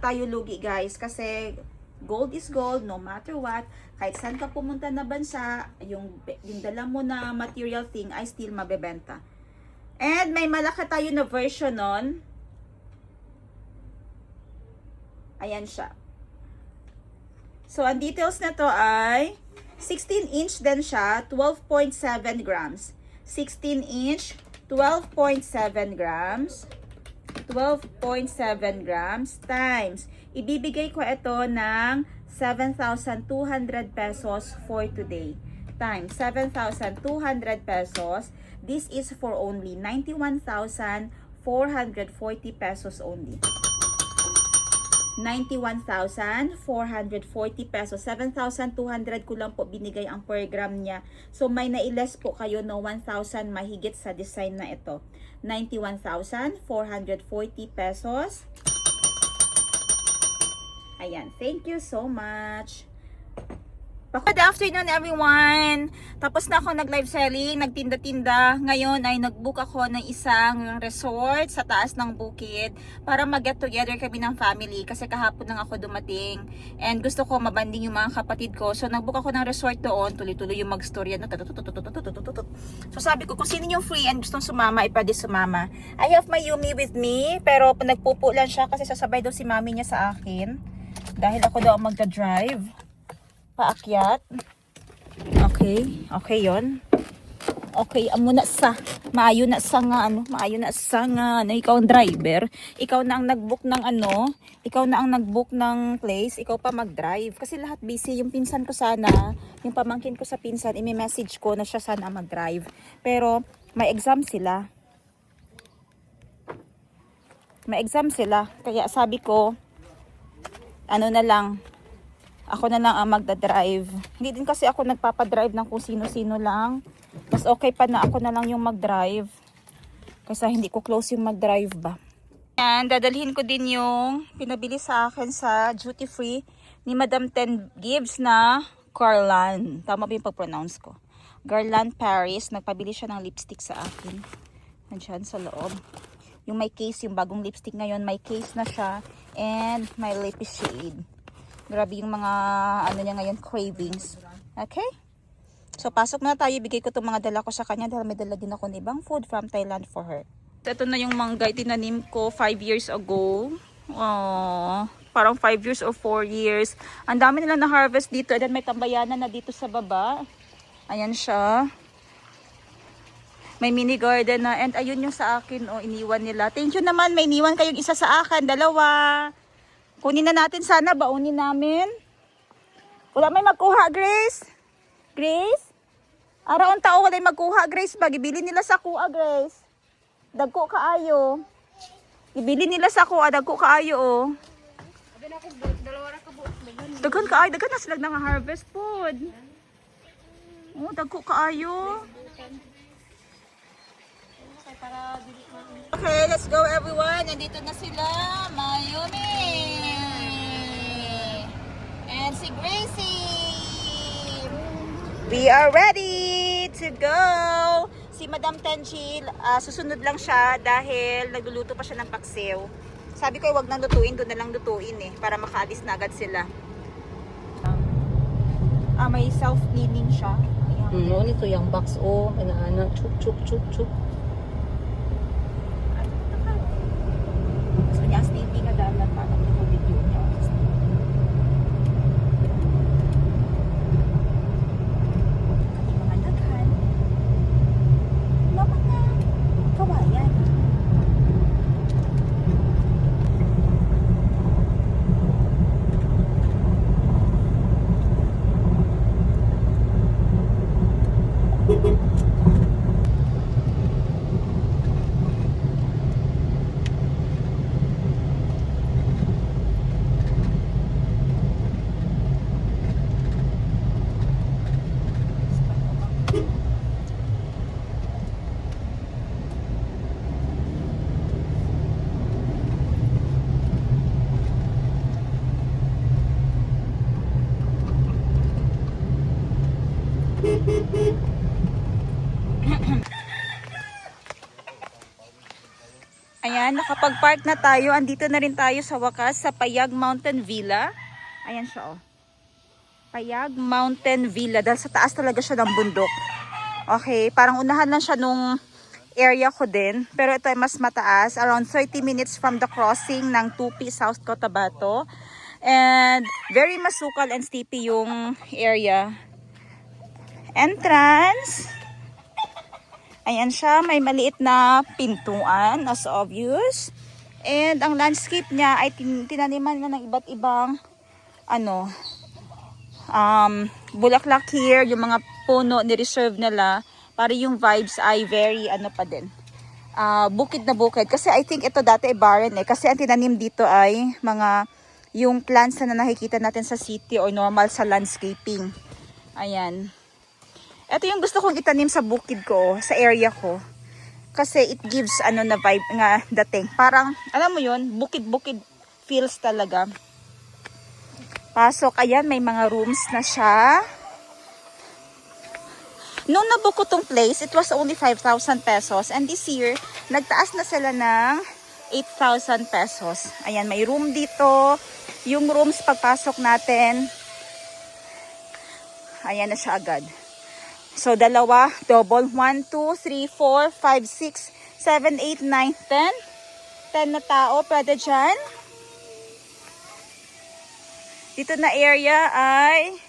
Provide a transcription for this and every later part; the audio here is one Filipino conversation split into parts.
tayo lugi guys kasi gold is gold no matter what. Kahit saan ka pumunta na bansa, yung dala mo na material thing ay still mabebenta. And may malaki tayo na version nun. Ayan siya. So ang details na to ay 16 inch din siya, 12.7 grams. 16 inch, 12.7 grams. 12.7 grams times. Ibibigay ko ito ng 7,200 pesos for today. Times 7,200 pesos. This is for only 91,440 pesos only. 91,440 pesos. 7,200 ko lang po binigay ang per gram niya. So may nailes po kayo no 1,000 mahigit sa design na ito. 91,440 pesos. Ayan. Thank you so much. Good afternoon everyone! Tapos na ako nag-live selling, nagtinda-tinda. Ngayon ay nag-book ako ng isang resort sa taas ng bukid para mag-get together kami ng family kasi kahapon lang ako dumating and gusto ko mabanding yung mga kapatid ko. So nag-book ako ng resort doon, tuloy-tuloy yung mag-story. So sabi ko kung sino yung free and gustong sumama, ay pwede sumama. I have my Yumi with me pero nagpupo lang siya kasi sasabay daw si mami niya sa akin dahil ako daw ang magda-drive. Paakyat. Okay. Okay yon. Okay, amo na sa. Maayo na sa nga ano. Maayo na sa nga. Ano, ikaw ang driver. Ikaw na ang nag-book ng ano. Ikaw na ang nag-book ng place. Ikaw pa mag-drive. Kasi lahat busy. Yung pinsan ko sana, yung pamangkin ko sa pinsan, i-message ko na siya sana mag-drive. Pero, may exam sila. May exam sila. Kaya sabi ko, ano na lang, ako na lang ang magdadrive. Hindi din kasi ako nagpapadrive ng kung sino-sino lang. Mas okay pa na ako na lang yung magdrive. Kasi hindi ko close yung magdrive ba. And dadalhin ko din yung pinabili sa akin sa duty free ni Madam Ten Gibbs na Garland. Tama ba yung pag-pronounce ko? Garland Paris. Nagpabili siya ng lipstick sa akin. Nandiyan sa loob. Yung may case, yung bagong lipstick ngayon, may case na siya. And may lippy shade. Grabe yung mga ano niya ngayon, cravings. Okay? So pasok na tayo. Bigay ko itong mga dala ko sa kanya dahil may dala din ako ng ibang food from Thailand for her. Ito na yung mangga tinanim ko 5 years ago. Aww, parang 5 years or 4 years. Ang dami nila na harvest dito. And then may tambayanan na dito sa baba. Ayan siya. May mini garden na. And ayun yung sa akin. Oh, iniwan nila. Thank you naman. May iniwan kayong isa sa akin. Dalawa. Kunin na natin sana, baunin namin. Wala may magkuha, Grace? Grace? Araon tao wala magkuha, Grace. Ibili nila sa kuha, Grace. Dagko kaayo. Ibili nila sa kuha, dagko kaayo, oh. Daghan kaayo, daghan na sila nga harvest food. Oh, dagko kaayo. Okay, let's go everyone. Nandito na sila. Mayumi. And si Gracie. We are ready to go. Si Madam Tenji, susunod lang siya dahil nagluluto pa siya ng paksiw. Sabi ko, wag nang lutuin. Doon na lang lutuin eh. Para makaalis na agad sila. May self-cleaning siya. Nito yung box o. Ano, chuk chuk chuk chuk. Gusto niya steamy ka dapat para may video niya. Kami mga daghan. Wala mga kawayan. Ayan, nakapag-park na tayo. Andito na rin tayo sa wakas sa Payag Mountain Villa. Ayan siya, oh. Payag Mountain Villa. Dahil sa taas talaga siya ng bundok. Okay, parang unahan lang siya nung area ko din. Pero ito ay mas mataas. Around 30 minutes from the crossing ng Tupi, South Cotabato. And very masukal and steepy yung area. Entrance. Ayan siya. May maliit na pintuan as obvious. And ang landscape niya ay tinaniman na ng iba't ibang bulaklak here, yung mga puno ni-reserve nila para yung vibes ay very pa din. Bukid na bukid. Kasi I think ito dati ay barren kasi ang tinanim dito ay mga yung plants na nakikita natin sa city or normal sa landscaping. Ayan. Ito yung gusto kong itanim sa bukid ko, sa area ko. Kasi it gives na vibe nga dating. Parang, alam mo yun, bukid-bukid feels talaga. Pasok, ayan, may mga rooms na siya. Nung nabook ko tong place, it was only 5,000 pesos. And this year, nagtaas na sila ng 8,000 pesos. Ayan, may room dito. Yung rooms, pagpasok natin, ayan na siya agad. So, dalawa, double. 1, 2, 3, 4, 5, 6, 7, 8, 9, 10. 10 na tao, pwede dyan. Dito na area ay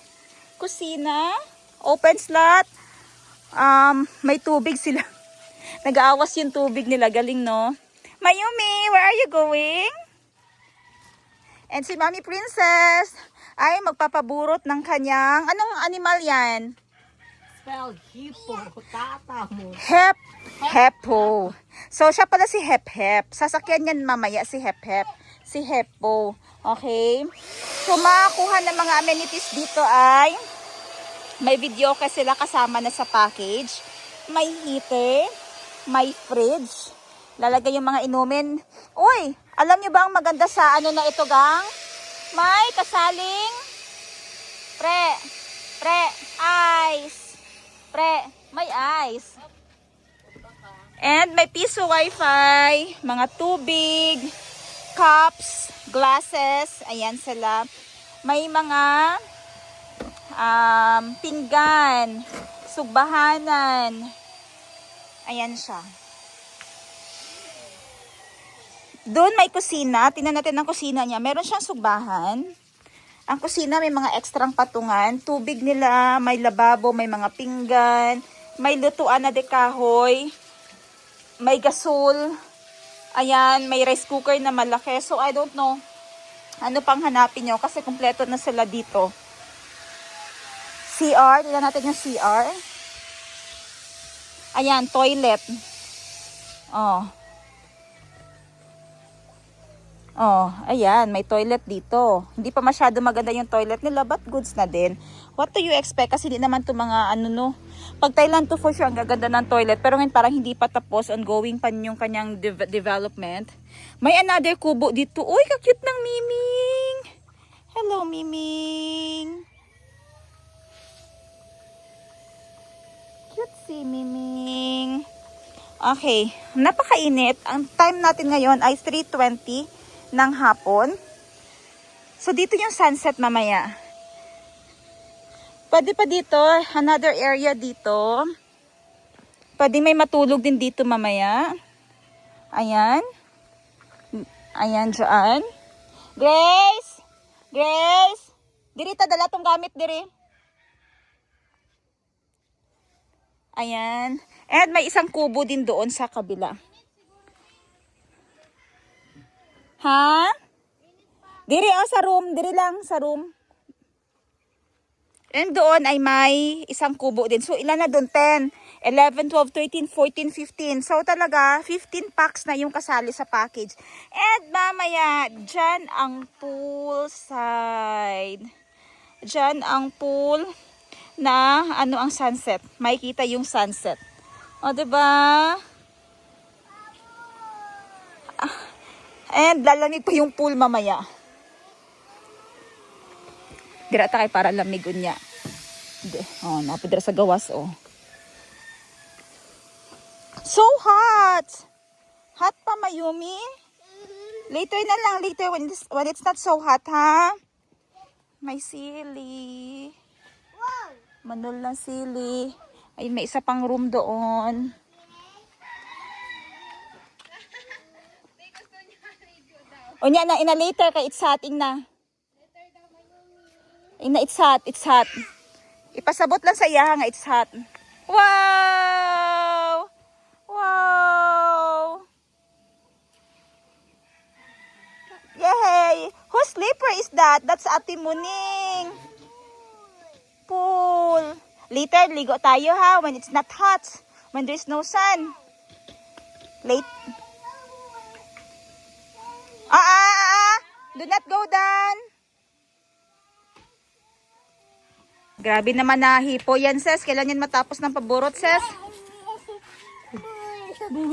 kusina, open slot. May tubig sila. Nag-aawas yung tubig nila. Galing, no? Mayumi, where are you going? And si Mami Princess ay magpapaburot ng kanyang, anong animal yan? Spelled hippo. Tata mo. Heppo. So, siya pala si Hep. Sasakyan yan mamaya si Hep. Si Heppo. Okay? So, makakuha ng mga amenities dito ay may video kasi sila kasama na sa package. May heater. May fridge. Lalagay yung mga inumin. Uy! Alam nyo ba ang maganda sa na ito, gang? May kasaling ice. May ice. And may piso wifi, mga tubig, cups, glasses, ayan sila. May mga pinggan, sugbahanan. Ayan siya. Doon may kusina. Tingnan natin ang kusina niya. Meron siyang sugbahan. Ang kusina may mga ekstrang patungan. Tubig nila, may lababo, may mga pinggan, may lutuan na dekahoy, may gasol. Ayan, may rice cooker na malaki. So, I don't know ano pang hanapin nyo kasi kumpleto na sila dito. CR. Tingnan natin yung CR. Ayan, toilet. Ayan, may toilet dito. Hindi pa masyado maganda yung toilet nila, but goods na din. What do you expect? Kasi di naman to mga Pag Thailand to for sure, ang gaganda ng toilet. Pero ngayon parang hindi pa tapos, ongoing pa yung kanyang development. May another kubo dito. Uy, ka-cute ng Miming! Hello, Miming! Cute si Miming. Okay, napakainit. Ang time natin ngayon ay 3:20 ng hapon. So, dito yung sunset mamaya. Pwede pa dito, another area dito. Pwede may matulog din dito mamaya. Ayan. Ayan dyan. Grace! Grace! Diri ta, dala tong gamit diri. Ayan. And may isang kubo din doon sa kabila. Ha? Diri sa room. Diri lang sa room. And doon ay may isang kubo din. So, ilan na doon? 10, 11, 12, 13, 14, 15. So, talaga, 15 packs na yung kasali sa package. And mamaya, dyan ang pool side. Dyan ang pool na ang sunset. Makikita yung sunset. O, diba? And lalamig pa yung pool mamaya. Dira ta kay para lamigon niya. Napidira sa gawas, So hot! Hot pa, Mayumi? Later na lang, later when it's not so hot, ha? May sili. Manol ng sili. Ay, may isa pang room doon. O niya na, ina later kay it's hot, ina. Ina, it's hot, it's hot. Ipasabot lang sa iya nga it's hot. Wow! Wow! Yay! Whose slipper is that? That's Ate Muning. Pool. Later, ligo tayo ha when it's not hot. When there's no sun. Late. Do not go down. Grabe naman na hipo yan, Ses. Kailan yan matapos ng paborot, Ses?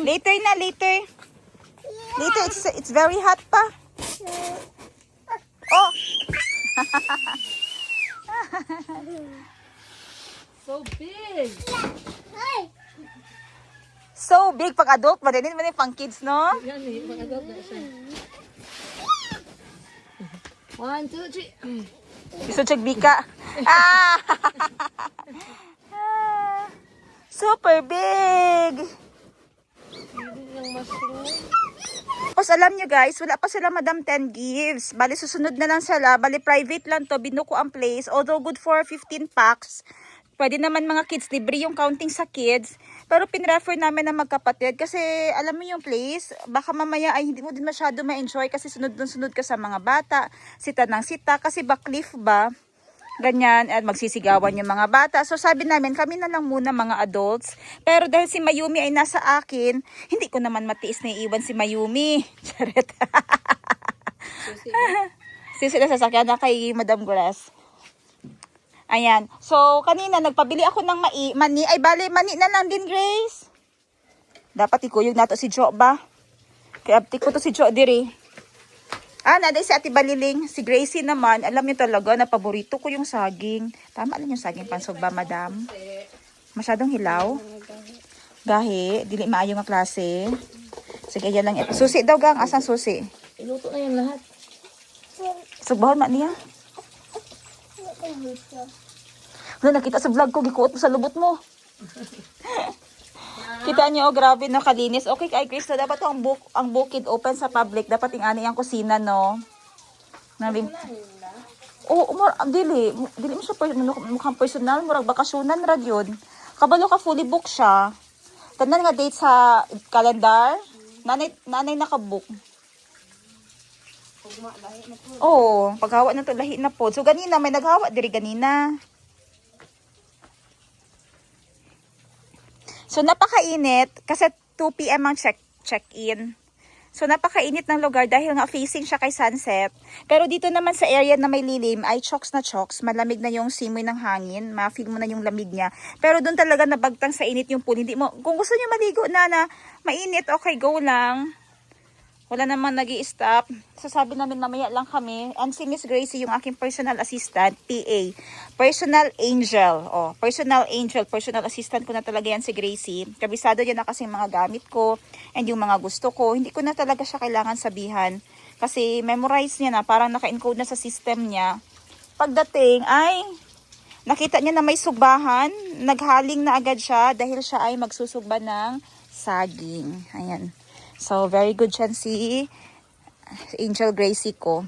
Later na, later. Later, it's very hot pa. Oh! So big. So big pag adult, marinig mo pang kids, no? Yan eh, mag-adult na siya. 1, 2, 3. Gusto check bika. Ah! Super big! Hindi yung mushroom. Tapos alam nyo guys, wala pa sila Madam 10 gives. Bali susunod na lang sila. Bali private lang to, binuko ang place. Although good for 15 packs. Pwede naman mga kids, libre yung counting sa kids. Pero pinrefer namin na magkapatid kasi alam mo yung place, baka mamaya ay hindi mo din masyado ma-enjoy kasi sunod ka sa mga bata, sita ng sita, kasi ba cliff ba? Ganyan, at magsisigawan yung mga bata. So sabi namin, kami na lang muna mga adults. Pero dahil si Mayumi ay nasa akin, hindi ko naman matiis na iiwan si Mayumi. Charet. Sisi na sasakyan na kay Madam Grass. Ayan. So, kanina nagpabili ako ng mani. Ay, bali, mani na lang din, Grace. Dapat ikuyog nato si Jo ba? Kaya abtik ko to si Jo diri. Naday si Ate Baliling. Si Gracie naman, alam niyo talaga na paborito ko yung saging. Tama lang yung saging pansog ba, madam? Masyadong hilaw. Gahi. Dili maayo nga klase. Sige, yan lang. Susi daw gang. Asang susi? Iluto na yung lahat. Sugbahon ma niya. Wala, nakita sa vlog ko, gikuot mo sa lubot mo. Kita niyo, oh, grabe na kalinis. Okay, kay Krista, dapat ang bukid open sa public. Dapat yung ani ang kusina, no? Dili mo siya mukhang personal, murag bakasyonan ra yun. Kabalo ka fully book siya. Tanan nga date sa calendar, nanay nakabook. Oo, paghawa na to lahi na po. So ganina may naghawa diri ganina. So napakainit kasi 2 PM ang check-in. So napakainit ng lugar dahil nga facing siya kay sunset. Pero dito naman sa area na may lilim ay chokes na chokes. Malamig na yung simoy ng hangin. Ma-feel mo na yung lamig niya. Pero doon talaga nabagtang sa init yung pool. Hindi mo, kung gusto niyo maligo na mainit, okay, go lang. Wala namang nag-i-stop. So sabi namin mamaya lang kami. And si Miss Gracie, yung aking personal assistant, PA. Personal angel. Personal angel. Personal assistant ko na talaga yan si Gracie. Kabisado niya na kasi mga gamit ko and yung mga gusto ko. Hindi ko na talaga siya kailangan sabihan. Kasi memorize niya na. Parang naka-encode na sa system niya. Pagdating ay nakita niya na may sugbahan. Naghaling na agad siya dahil siya ay magsusugba ng saging. Ayan. So, very good siya si Angel Gracie ko.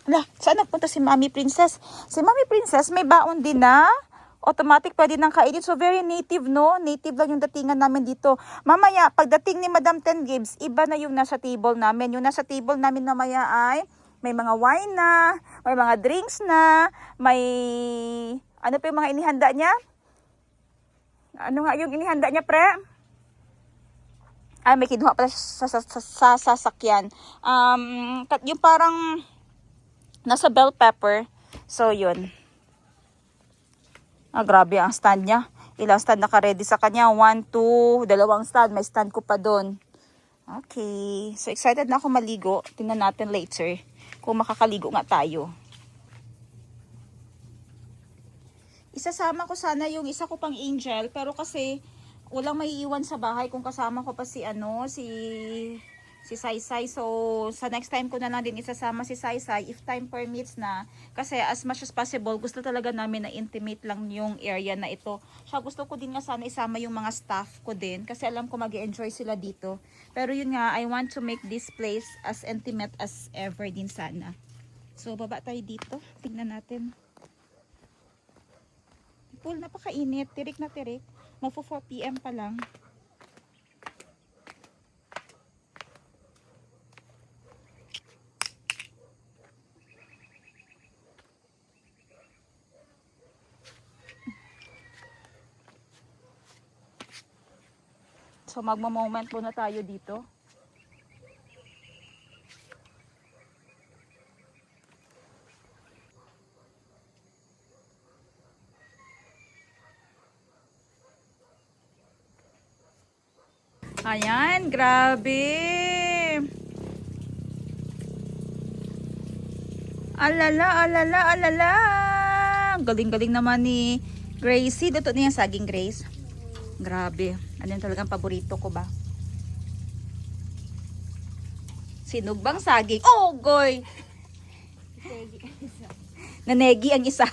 Hala, saan nagpunta si Mami Princess? Si Mami Princess may baon din na. Automatic pwede nang kainin. So, very native, no? Native lang yung datingan namin dito. Mamaya, pagdating ni Madam 10 Gibbs, iba na yung nasa table namin. Yung nasa table namin mamaya ay may mga wine na, may mga drinks na, may... Ano pa yung mga inihanda niya? Ano nga yung inihanda niya, pre? Ay, may kinuha pala sa sasakyan. Yung parang nasa bell pepper. So, yun. Grabe ang stand niya. Ilang stand naka-ready sa kanya? 1, 2, 2 stand. May stand ko pa doon. Okay. So, excited na ako maligo. Tingnan natin later kung makakaligo nga tayo. Isasama ko sana yung isa ko pang angel. Pero kasi walang maiiwan sa bahay kung kasama ko pa si si Saysay. So, sa next time ko na lang din isasama si Saysay if time permits na. Kasi as much as possible, gusto talaga namin na intimate lang yung area na ito. Siya, gusto ko din nga sana isama yung mga staff ko din. Kasi alam ko mag-enjoy sila dito. Pero yun nga, I want to make this place as intimate as ever din sana. So, baba tayo dito. Tignan natin. Pool, napakainit. Tirik na tirik. Magpo 4 PM pa lang. So magmo-moment muna tayo dito. Ayan, grabe. Alala, alala, alala. Galing-galing naman ni Gracie. Dito niya saging, Grace. Grabe. Ano yung talagang paborito ko ba? Sinugbang saging. Oh, goy! Nanegi ang isa.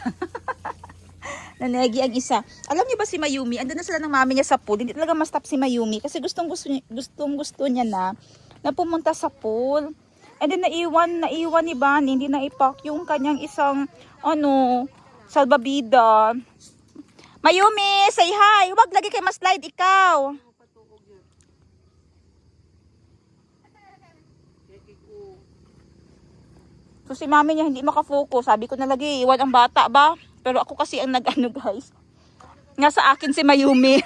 Nanegi ang isa. Alam niyo ba si Mayumi? Andun na sila ng mami niya sa pool. Hindi talaga ma-stop si Mayumi. Kasi gustong gusto niya na pumunta sa pool. And then naiwan ni Bunny. Hindi na ipak yung kanyang isang salbabida. Mayumi, say hi. Huwag lagi kayo ma-slide ikaw. So si mami niya hindi makafocus. Sabi ko na lagi, iwan ang bata ba? Pero ako kasi ang nag-ano guys. Nga sa akin si Mayumi.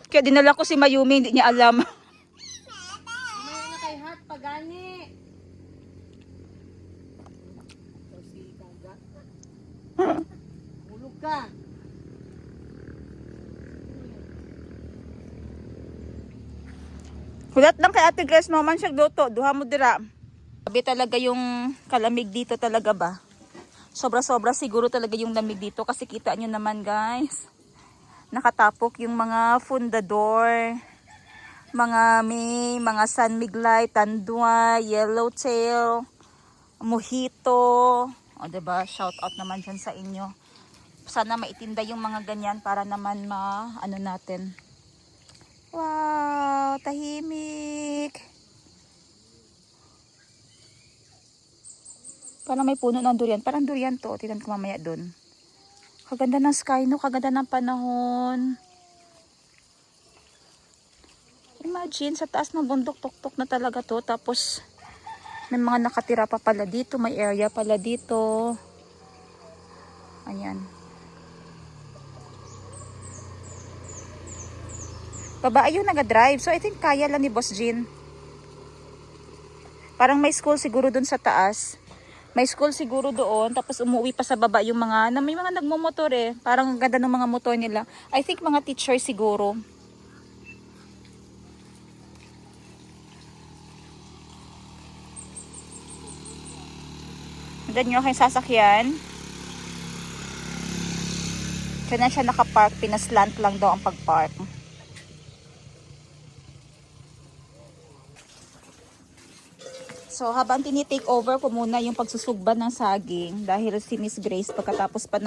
Kaya dinala ko si Mayumi, hindi niya alam. May na kay hat pagani. Si Gaga. Ulog ka. Hulat lang kay Ate Grace mo man siya gluto. Duha mo dira. Sabi talaga yung kalamig dito talaga ba? Sobra-sobra siguro talaga yung lamig dito. Kasi kita nyo naman guys. Nakatapok yung mga fundador. Mga San Miglay, Tandua, Yellowtail, Mojito. O diba? Shout out naman dyan sa inyo. Sana maitinda yung mga ganyan para naman natin. Wow, tahimik. Parang may puno ng durian. Parang durian to. Tignan ko mamaya dun. Kaganda ng sky, no? Kaganda ng panahon. Imagine, sa taas ng bundok, tuktok na talaga to. Tapos, may mga nakatira pa pala dito. May area pala dito. Ayan. Babae yung nag-drive. So, I think kaya lang ni Boss Jean. Parang may school siguro dun sa taas. May school siguro doon. Tapos umuwi pa sa baba yung may mga nagmumotor eh. Parang ang ganda ng mga motor nila. I think mga teacher siguro. Ganda nyo kayong sasakyan. Diyan na siya nakapark. Pinaslant lang daw ang pagpark. So, habang tinitake over ko muna yung pagsusugba ng saging dahil si Miss Grace pagkatapos pa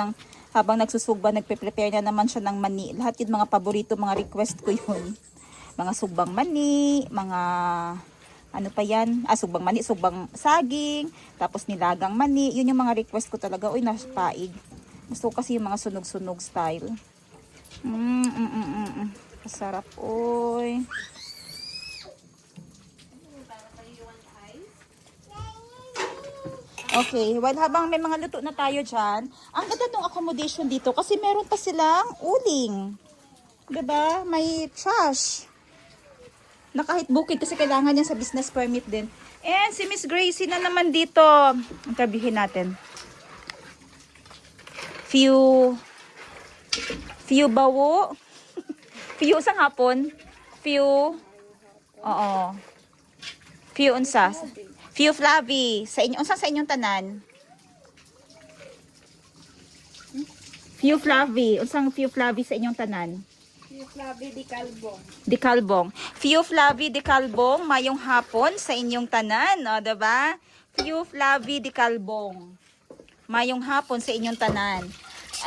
habang nagsusugba, nagpe-prepare na naman siya ng mani. Lahat yung mga paborito, mga request ko yun. Mga sugbang mani, mga ano pa yan? Sugbang mani, sugbang saging, tapos nilagang mani. Yun yung mga request ko talaga. Uy, naspaig. Gusto ko kasi yung mga sunog-sunog style. Kasarap, uy. Okay, well habang may mga luto na tayo dyan, ang ganda ng accommodation dito kasi meron pa silang uling. Diba? May trash. Na kahit bukid kasi kailangan niya sa business permit din. And si Miss Gracie na naman dito. Interviewin natin. Few bawo. Few sang hapon. Few unsas. Few Flavi, sa inyo, unsa sa inyong tanan? Few Flavi, unsang Few Flavi sa inyong tanan? Di Calbong. Few Flavi Di Calbong, mayong hapon sa inyong tanan, o, diba? Few Flavi Di Calbong. Mayong hapon sa inyong tanan.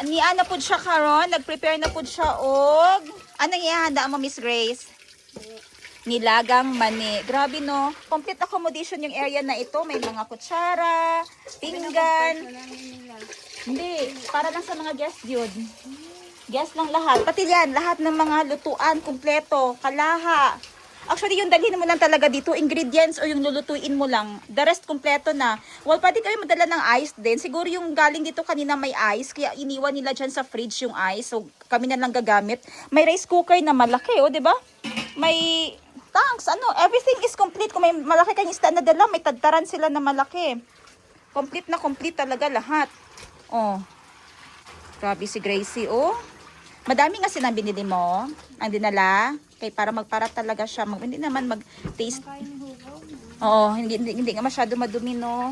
Ni ana pud siya karon, nagprepare na pud siya og anong ihanda mo, Miss Grace? Nilagang mani. Grabe no. Complete accommodation yung area na ito. May mga kutsara, pinggan. Hindi, para lang sa mga guest yun. Guest lang lahat. Pati yan, lahat ng mga lutuan, kumpleto, kalaha. Actually, yung dalhin mo lang talaga dito, ingredients o yung lulutuin mo lang. The rest, kumpleto na. Well, pwede kayo madala ng ice din. Siguro yung galing dito kanina may ice, kaya iniwan nila dyan sa fridge yung ice. So, kami na lang gagamit. May rice cooker na malaki, oh, di ba? May tanks, everything is complete. Kung may malaki kayong isda na dala, may tadtaran sila na malaki. Complete na complete talaga lahat. Oh. Grabe si Gracie, oh. Madami nga silang binili mo, ang dinala. Kaya para magparat talaga siya. Hindi naman mag-taste. Oo, hindi nga masyado madumi, no.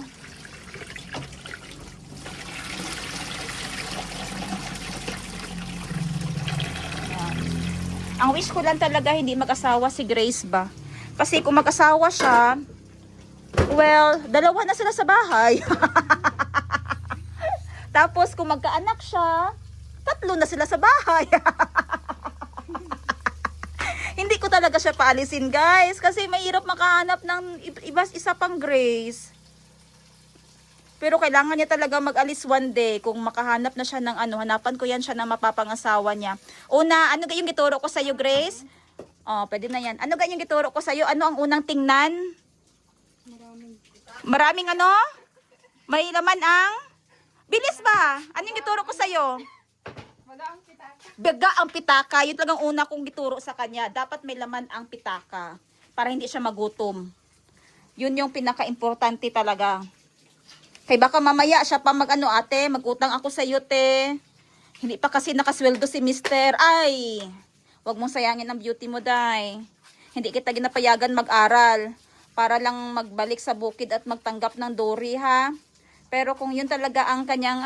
Ayan. Ang wish ko lang talaga hindi mag-asawa si Grace ba. Kasi kung mag-asawa siya, well, dalawa na sila sa bahay. Tapos kung magkaanak siya, 3 na sila sa bahay. Hindi ko talaga siya paalisin, guys. Kasi mahirap makahanap ng isa pang Grace. Pero kailangan niya talaga mag-alis one day. Kung makahanap na siya ng hanapan ko yan siya na mapapangasawa niya. Una, ano yung gituro ko sa'yo, Grace? Oh, pwede na yan. Ano yung gituro ko sa'yo? Ano ang unang tingnan? Maraming May laman ang? Bilis ba? Ano yung gituro ko sa'yo? Baga ang pitaka. Yun talagang una kong gituro sa kanya. Dapat may laman ang pitaka. Para hindi siya magutom. Yun yung pinaka-importante talaga. Kaya baka mamaya siya pa ate, mag-utang ako sa iyo, te. Hindi pa kasi nakasweldo si mister. Ay, wag mong sayangin ang beauty mo, day. Hindi kita ginapayagan mag-aral. Para lang magbalik sa bukid at magtanggap ng Dory, ha? Pero kung yun talaga ang kanyang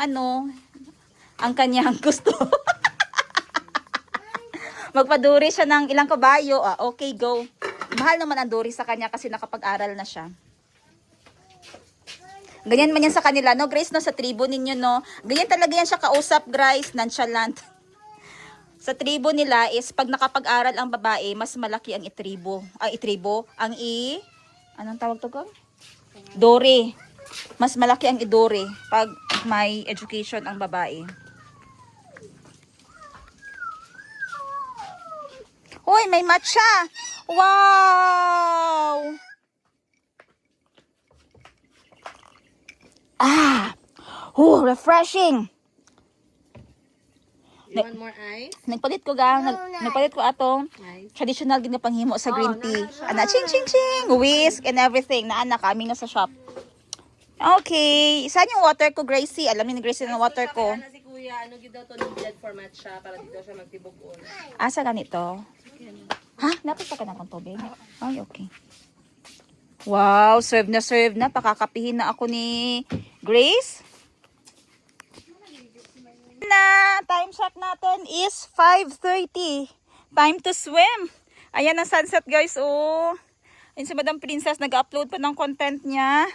ang kanyang gusto. Magpaduri siya ng ilang kabayo. Okay, go. Mahal naman ang Dory sa kanya kasi nakapag-aral na siya. Ganyan man yan sa kanila, no, Grace, no, sa tribo ninyo, no. Ganyan talaga yan siya kausap, Grace, nonchalant. Sa tribo nila is pag nakapag-aral ang babae, mas malaki ang anong tawag to, Gong? Dory. Mas malaki ang idore pag may education ang babae. Hoy, may matcha! Wow! Refreshing! You want more ice? Nagpalit ko atong Ice. traditional gid nga panghimo sa green tea. Ching ching ching, whisk and everything. Kami na sa shop. Okay, saan yung water ko, Gracie? Alam ni Gracie ng water ko. Ano si kuya, gid daw to ng blood format siya para dito siya magtibog-on. Asa ganito? Ha? Napasa ka na akong tubig? Ay, okay. Wow, serve na. Pakakapihin na ako ni Grace. Time check natin is 5:30. Time to swim. Ayan ang sunset, guys. Oh. Ayun si Madam Princess nag-upload pa ng content niya.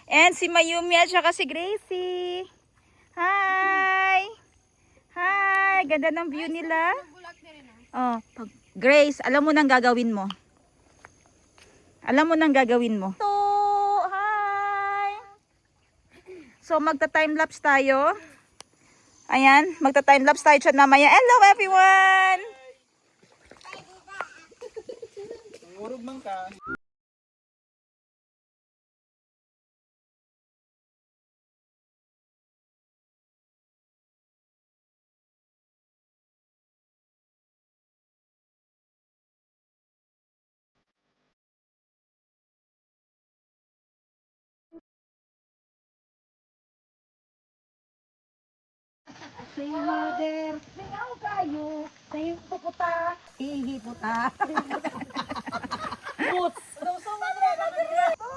And si Mayumi at saka si Gracie. Hi! Hi! Ganda ng view nila. Oh, Grace, alam mo nang gagawin mo. So, hi! So, magta-time-lapse tayo. Ayan, magta-time-lapse tayo dyan mamaya. Hello, everyone! Urog man ka.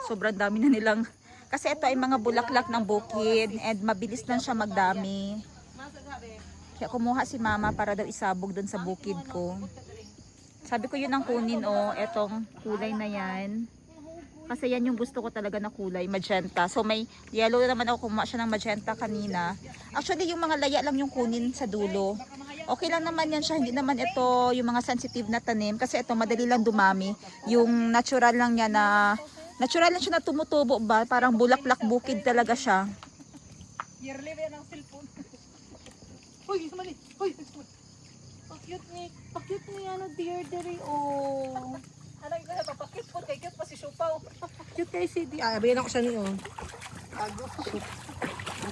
Sobrang dami na nilang, kasi ito ay mga bulaklak ng bukid and mabilis lang siya magdami. Kaya kumuha si mama para daw isabog dun sa bukid ko. Sabi ko yun ang kunin oh, etong kulay na yan. Kasi yan yung gusto ko talaga na kulay, magenta. So may yellow naman ako, kumuha siya ng magenta kanina. Actually yung mga laya lang yung kunin sa dulo. Okay lang naman yan siya, hindi naman ito yung mga sensitive na tanim. Kasi ito madali lang dumami. Yung natural lang niya na, natural lang siya na tumutubo ba? Parang bulaklak bukid talaga siya. Yearly ba yan ang cellphone? Uy, mali! Uy! Pakit ni ano, dear, dere, oh. Anong ko na, papakit po, kay cute pa si Siupaw. Cute kay si Di. Bigyan ako siya niyo.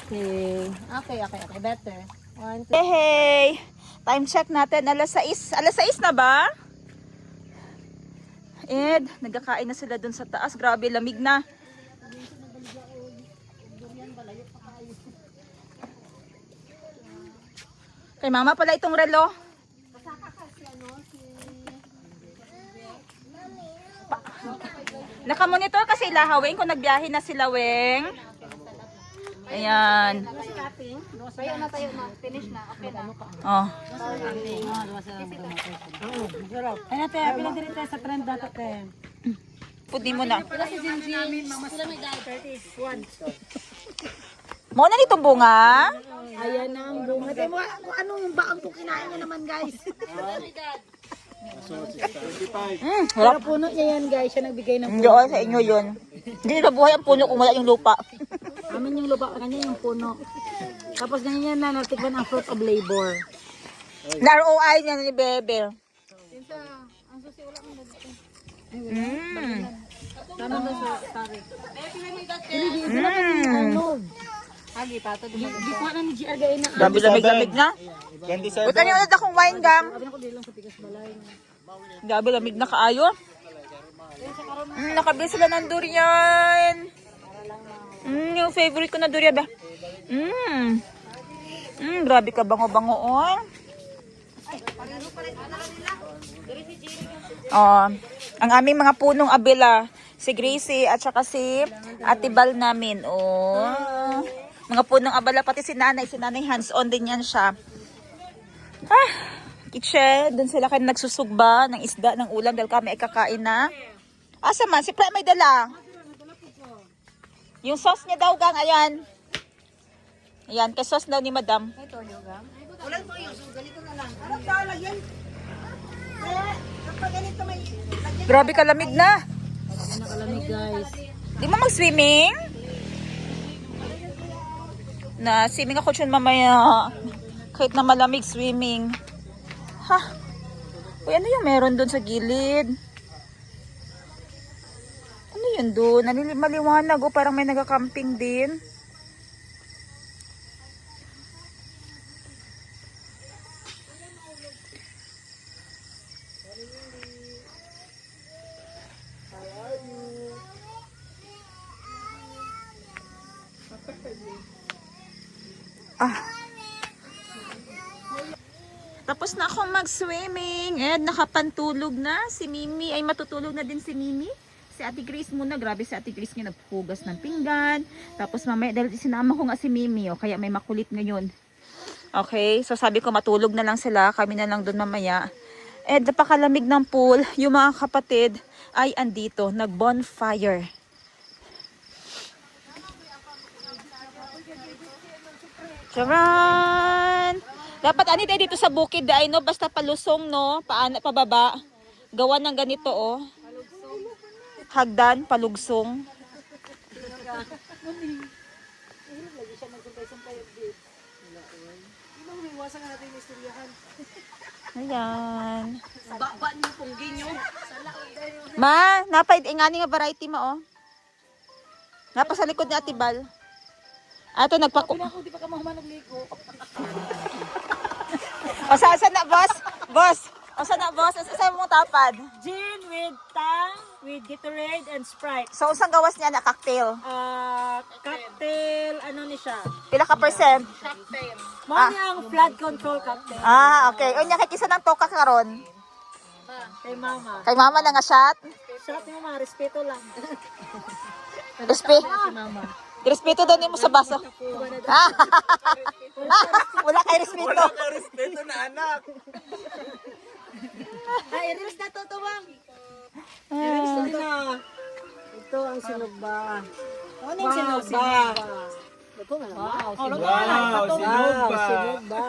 Okay. Okay, better. 1, 2. Hey! Time check natin, alas 6 na ba? Ed, nagkakain na sila dun sa taas. Grabe, lamig na. Kay mama pala itong relo. Nakamonitor kasi lahaweng kung nagbiyahe na sila, Weng. Ayan. Tayo na tayo, finish na. Okay na. Oh. Ay, ate, pinagdirin tayo sa trend data, te. Pudi mo na. Sila si Jinjin. Sila may dahil 31. Mo na nitong bunga? Ayan na ang bunga. Tayo mo, anong baang po kinain niya naman, guys? Harap. Puno niya yan, guys. Siya nagbigay ng Hindi sa inyo yun. Hindi na buhay ang puno kung wala yung lupa. amin yung lupa, kanya yung puno. Tapos ganyan na natikman ang fruit of labor. Na-ROI niya ni Bebe. Tama ba sa tarik? Hagi pa ito. Di ko na ni GR gaya na. Grabe lamig-lamig na. 27. Buta niyo ulit akong wine gang. Sabi na ko di lang sa tigas balay. Grabe lamig na kaayo. Nakabili sila ng durian. Yung favorite ko na durian ba? Grabe ka bango-bango oh. Ang aming mga punong abela, si Gracie at saka si Atibal namin. Oh. Mga punong abela pati si nanay hands-on din yan siya. Kitche, doon sila kayo nagsusugba ng isda ng ulam dahil kami ay kakain na. Asa man, si Pre may dala. Yung sauce niya daw gang, ayan. Ayan, kay sauce daw ni Madam. Grabe kalamig na. Nakalamig, guys. Di mo mag-swimming? Na swimming ako dyan mamaya. Kahit na malamig swimming. Ha? Uy, ano yung meron doon sa gilid? Ano yun doon? Maliwanag o parang may nagka-camping din. Tapos na akong mag-swimming. Nakapantulog na. Si Mimi ay matutulog na din si Mimi. Si Ate Grace muna. Grabe si Ate Grace nga nagpugas ng pinggan. Tapos mamaya dahil sinama ko nga si Mimi. Kaya may makulit ngayon. Okay. So sabi ko matulog na lang sila. Kami na lang doon mamaya. Napakalamig ng pool. Yung mga kapatid ay andito. Nag-bonfire. Charan! Dapat ani tayo dito sa bukid ay no basta palusong no, pababa. Gawa ng ganito oh. Hagdan palugsong. Ayan. Baba niyo pong ginyo. Ma, napay ingani nga variety mo oh. Napa sa likod ni Atibal. Ato nagpako. Ako di pa ka mahuman nagligo. O saan na boss? Boss. O saan na boss? Saan mo tapad? Gin with tang, with Gatorade and Sprite. So usang gawas niya na cocktail. Cocktail, ano ni siya? Pila ka percent? Mo niya ang flood control cocktail. Okay. O niya kay kisa ng toka karon. Kay mama. Kay mama na nga shot. Shot mo ma, respeto lang. Si mama. Respeto daw nimo sa baso. Wala kay respeto. Respeto na anak. Ay, reels na to, tuwang. Ah, Ito ang sinugba. Ano yung sinugba? Wow, Wow, sinugba.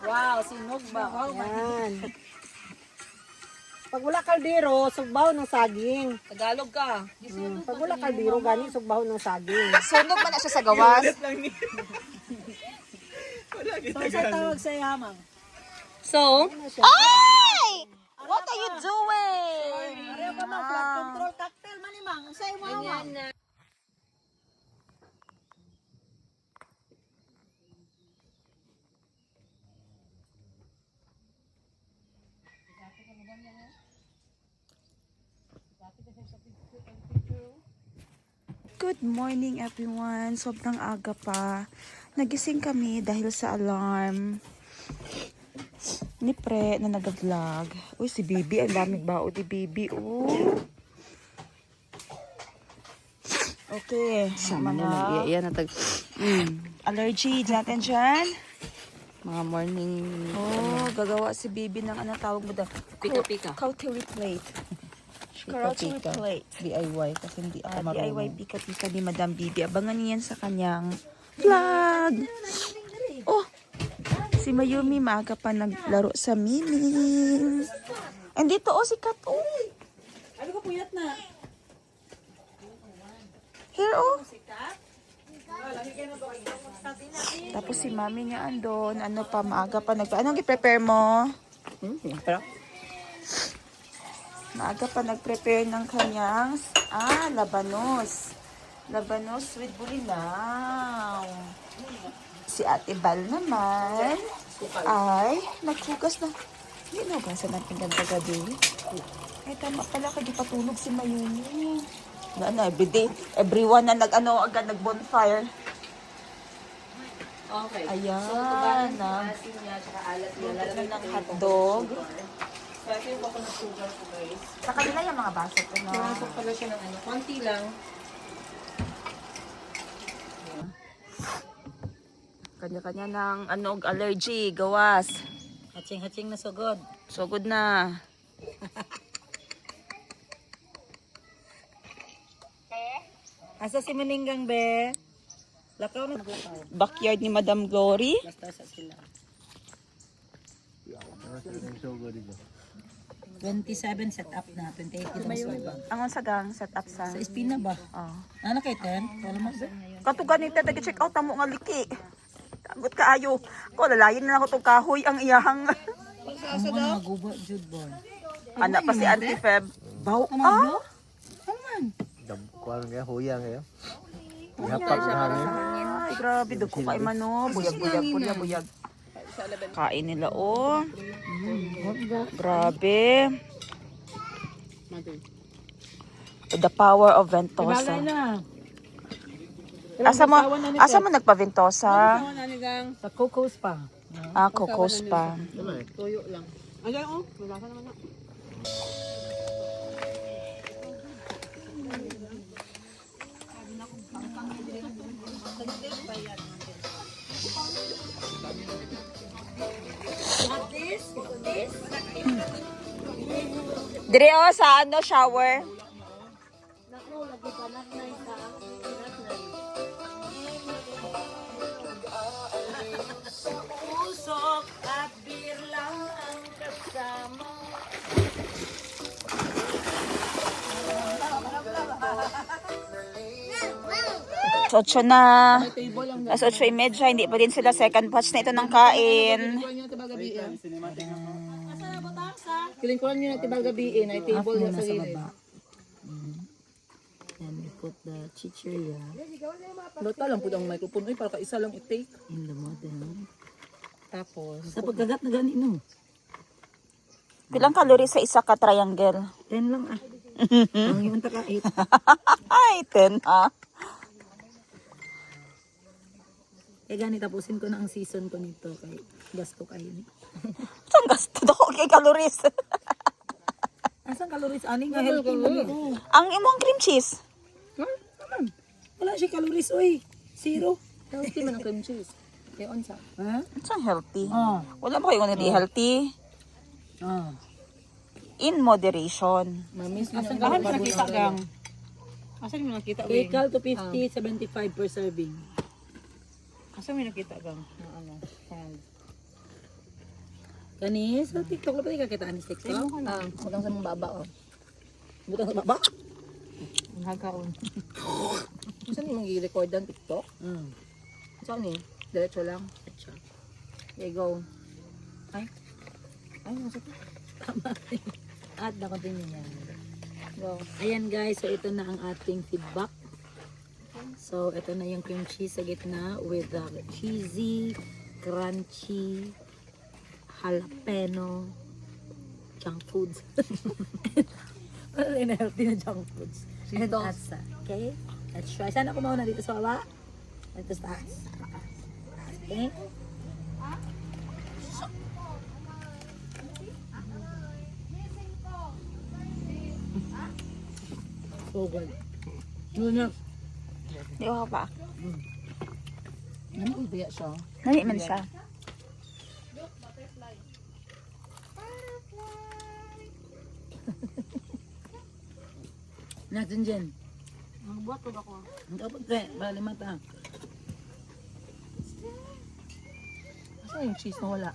Wow, sinugba. Yan. Pag wala kaldero, sugbaw ng saging. Tagalog ka. Pag wala kaldero, gani sugbaw ng saging. sunog man na siya sa gawas. So, sa tawag sa yamang. So, Ay! What are you doing? Ariyo ka mga flood control cocktail manimang. Sa imo mama. Good morning everyone. Sobrang aga pa. Nagising kami dahil sa alarm ni Pre na nag-vlog. Uy, si Bibi. Ang daming bao ni Bibi. Oh. Okay. Mga yan na allergy natin dyan. mga morning Oh, gagawa si Bibi ng ano tawag mo daw? Pika-pika. Cautery plate. Cautery pika-pika. plate. DIY kasi hindi ako DIY marunong. pika-pika ni Madam Bibi. Abangan niyo yan sa kanyang vlog. Oh, si Mayumi maaga pa naglaro sa mini. Andito oh si Kat. Oh. Ano ko puyat na? Here oh. Tapos si Mami niya andon. Ano pa, maaga pa anong i-prepare mo? Pero, Maaga pa nag-prepare ng kanyang labanos. Labanos with bulinaw. Si Ate Bal naman ay naghugas na. Hindi nahugasan natin ganda gabi. Ay, tama pala, kaya patulog si Mayumi. Everyday, everyone na agad nag-bonfire. okay. Ayan, Asin niya, tsaka alat niya. lalagyan ng hotdog. Kasi yung ako ng sugar ko guys. Sa kanila yung mga baso ko na. Pinasok pala siya ng ano. Konti lang. Kanya-kanya ng allergy, gawas. Hatsing-hatsing na sugod. So good na. Asa si Maninggang be? Lakaw na lakaw. Backyard ni Madam Glory. Basta sa sila. 27 set up na, 28 kilos ba? Angon sa gang set up sa. Sa Espina ba? Oh. Ano kay Ten? Wala mo ba? Katugan ni Tete check out amo nga liki. Tagot kaayo. Ko lalayin na ako tong kahoy ang iyahang. Ang mga guba Jude boy. Anak pa si Auntie Feb. Baw. Ano? Kuan nga huyang ngayon. Ihapag na hangin. Ay, grabe dugko kay mano. Buyag. Kain nila oh. Grabe. The power of Ventosa. Asa mo nagpa-Ventosa? Sa Cocos pa. Cocos pa. Tuyo lang. Ayan oh. Wala ka naman na. Dire oh sa shower. Usok at beer lang ang kasama. Ocho na. As 8:30, hindi pa din sila second batch na ito ng kain. Kilingkuran nyo na tibag gabiin. Ay table na sa gilid. And we put the chichirya Lota lang po ang microphone. Ay, para ka-isa lang i-take. in the model. Tapos, Sa pagkagat na gani no. Bilang calories sa isa ka triangle? 10 lang ah. Ang yung taka 8. Ay, 10 ha. Eh gani tapusin ko na ang season ko nito kay gasto kayo ni. Saan gasto daw kay calories? Asan calories ani nga healthy man ito. Ang imong cream cheese. Wala siya calories oy. Zero. healthy man ang cream cheese. Kaya onsa. Ha? Saan healthy? Oh. Wala ba kayo nga healthy? Oh. in moderation. Mamiss mo Asan yung ka? mga Nakita bago- gang. Asan mo nakita Kay gang? Cal to 50, 75 per serving. Asan mo nakita gang? Ano? Kani, sa TikTok na pwede ka kita ni TikTok? Butang sa mong baba, oh. Butang sa baba? Hagkaon. Saan yung mag-record ang TikTok? Saan eh? Diretso lang. Okay, go. Ay, nasa to? Tama. At na-continue niya. Go. Ayan guys, so ito na ang ating feedback. So, ito na yung cream cheese sa gitna with the cheesy, crunchy, jalapeno, junk foods. Ano yung healthy na junk foods? And asa. Okay? Let's try. Sana kumauna dito sa baba. Dito sa taas. Okay? So good. Yun na. Di ko pa. Ano kaya siya? Nani man siya. Natin dyan. Ang buhat ko ako. Ang dapat pre, bali mata. Asa yung cheese na wala?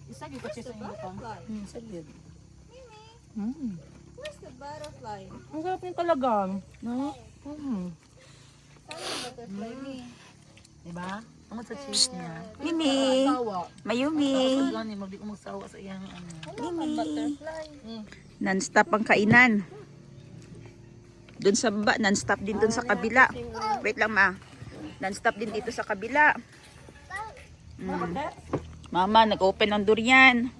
Isa gyud kasi sa inyo pa. Saglit. Where's the butterfly? Ang sarap niya talaga. No? Butterfly ni. Diba? Ang sa cheese niya. Mimi. Sawa. Mayumi. Sa gani, magdi ko magsawa sa iyang ano. Mimi. Non-stop ang kainan. Doon sa baba, non-stop din doon sa kabila. Wait lang ma. Non-stop din dito sa kabila. Mama, nag-open ng durian.